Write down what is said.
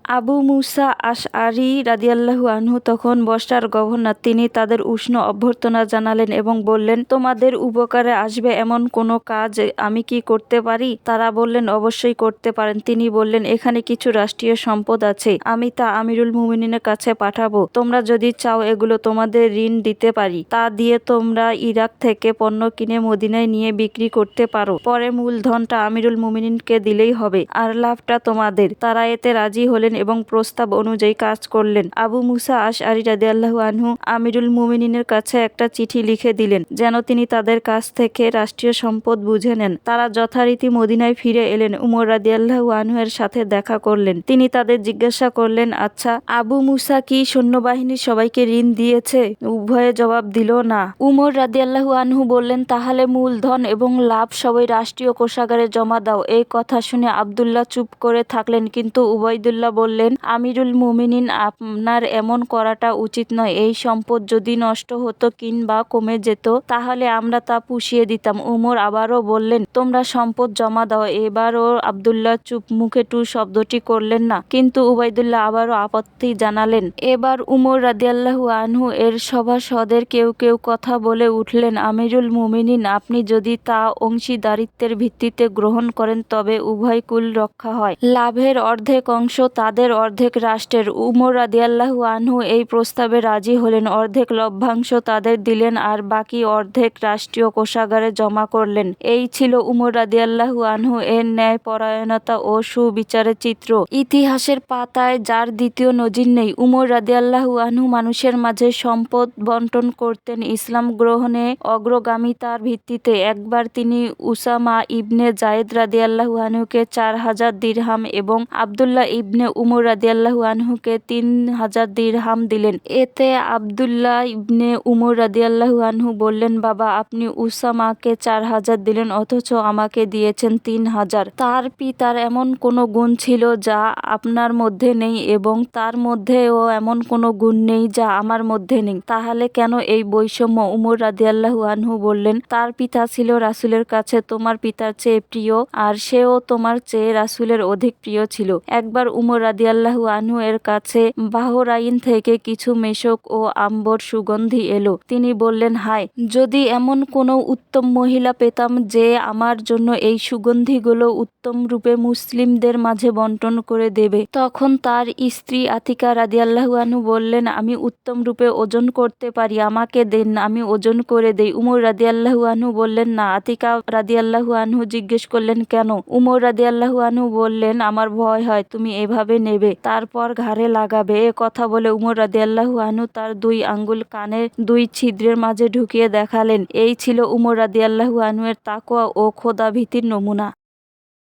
আবু মুসা আশআরী রাদিয়াল্লাহু আনহু তখন বসরার গভর্নর। তিনি তাদের উষ্ণ অভ্যর্থনা জানালেন এবং বললেন, তোমাদের উপকারে আসবে এমন কোনো কাজ আমি কি করতে পারি? তারা বললেন, অবশ্যই করতে পারেন। তিনি বললেন, এখানে কিছু রাষ্ট্রীয় সম্পদ আছে, আমি তা আমিরুল মুমিনিনের কাছে পাঠাবো। তোমরা যদি চাও এগুলো তোমাদের ঋণ দিতে পারি, তা দিয়ে তোমরা ইরাক থেকে পণ্য কিনে মদিনায় নিয়ে বিক্রি করতে পারো। পরে মূলধনটা আমিরুল মুমিনিনকে দিলেই হবে, আর লাভটা তোমাদের। তারা এতে রাজি হলেন এবং প্রস্তাব অনুযায়ী কাজ করলেন। আবু মুসা আশআরী রাদিয়াল্লাহু আনহু আমিরুল মুমিনিনের কাছে একটা চিঠি লিখে দিলেন যেন তিনি তাদের কাছ থেকে রাষ্ট্রীয় সম্পদ বুঝে নেন। তারা যথারীতি মদিনায় ফিরে এলেন। উমর রাদিয়াল্লাহু আনহু এর সাথে দেখা করলেন। তিনি তাদের জিজ্ঞাসা করলেন, আচ্ছা, আবু মুসা কি সৈন্যবাহিনীর সবাইকে ঋণ দিয়েছে? উভয়ে জবাব দিল, না। উমর রাদিয়াল্লাহু আনহু বললেন, তাহলে মূলধন এবং লাভ সবই রাষ্ট্রীয় কোষাগারে জমা দাও। এই কথা শুনে আব্দুল্লাহ চুপ করে থাকলেন, কিন্তু উবাইদুল্লাহ বললেন, আমিরুল মুমিনিন, আপনার এমন করাটা উচিত নয়। এই সম্পদ যদি নষ্ট হতো কিংবা কমে যেত তাহলে আমরা তা পুষিয়ে দিতাম। উমর আবারও বললেন, তোমরা সম্পদ জমা দাও। এবারও আব্দুল্লাহ চুপ মুখে টু শব্দটি করলেন না, কিন্তু উবাইদুল্লাহ আবারও আপত্তি জানালেন। এবার উমর রাদিয়াল্লাহু আনহু এর সভাসদের কেউ কেউ কথা বলে উঠলেন, আমিরুল মুমিনিন, আপনি যদি তা অংশীদারিত্বের ভিত্তিতে গ্রহণ করেন তবে উভয় কুল রক্ষা হয়। লাভের অর্ধেক অংশ তাদের, অর্ধেক রাষ্ট্রের। উমর রাদিয়াল্লাহু আনহু এই প্রস্তাবে রাজি হলেন। অর্ধেক লভ্যাংশ তাদের দিলেন আর বাকি অর্ধেক রাষ্ট্রীয় কোষাগারে জমা করলেন। এই ছিল উমর রাদিয়াল্লাহু আনহু এর ন্যায়পরায়ণতা ও সুবিচারের চিত্র। ইতিহাসের পাতায় যার দ্বিতীয় নজির নেই। উমর রাদিয়াল্লাহু আনহু মানুষের মাঝে সম্পদ বন্টন করতেন ইসলাম গ্রহণে অগ্রগামিতার ভিত্তিতে। একবার তিনি উসামা ইবনে যায়েদ রাদিয়াল্লাহু আনহুকে 4000 দিরহাম এবং আব্দুল্লাহ ইবনে উমর রাদিয়াল্লাহু আনহুকে 3000 দিরহাম দিলেন। এতে আব্দুল্লাহ ইবনে উমর রাদিয়াল্লাহু আনহু বললেন, বাবা, আপনি উসামাকে 4000 দিলেন অথচ আমাকে দিয়েছেন 3000। তার পিতার এমন কোনো গুণ ছিল যা আপনার মধ্যে নেই এবং তার মধ্যেও এমন কোনো গুণ নেই যা আমার মধ্যে নেই। তাহলে কেন এই বৈষম্য? উমর রাদিয়াল্লাহু আনহু বললেন, তার পিতা ছিল রাসূলের কাছে তোমার পিতার চেয়ে প্রিয়, আর সেও তোমার চেয়ে রাসূলের অধিক প্রিয় ছিল। একবার উমর রাদিয়াল্লাহু আনহু এর কাছে বাহরাইন থেকে কিছু মেশক ও আম্বর সুগন্ধি এলো। তিনি বললেন, হায়, যদি এমন কোনো উত্তম মহিলা পেতাম যে আমার জন্য এই সুগন্ধিগুলো উত্তম রূপে মুসলিমদের মাঝে বন্টন করে দেবে। তখন তার স্ত্রী আতিকা রাদিয়াল্লাহু আনহু বললেন, আমি উত্তম রূপে ওজন করতে পারি, আমাকে দেন, আমি ওজন করে দেই। উমর রাদিয়াল্লাহু আনহু বললেন, না। আতিকা রাদিয়াল্লাহু আনহু জিজ্ঞেস করলেন, কেন? উমর রাদিয়াল্লাহু আনহু বললেন, আমার ভয় হয় তুমি এভাবে নেবে, তারপর ঘাড়ে লাগাবে। এ কথা বলে উমর রাদিয়াল্লাহু আনহু তার 2 আঙ্গুল কানের 2 ছিদ্রের মাঝে ঢুকিয়ে দেখালেন। এই ছিল উমর রাদিয়াল্লাহু আনহু এর তাকওয়া ও খোদাভীতির নমুনা।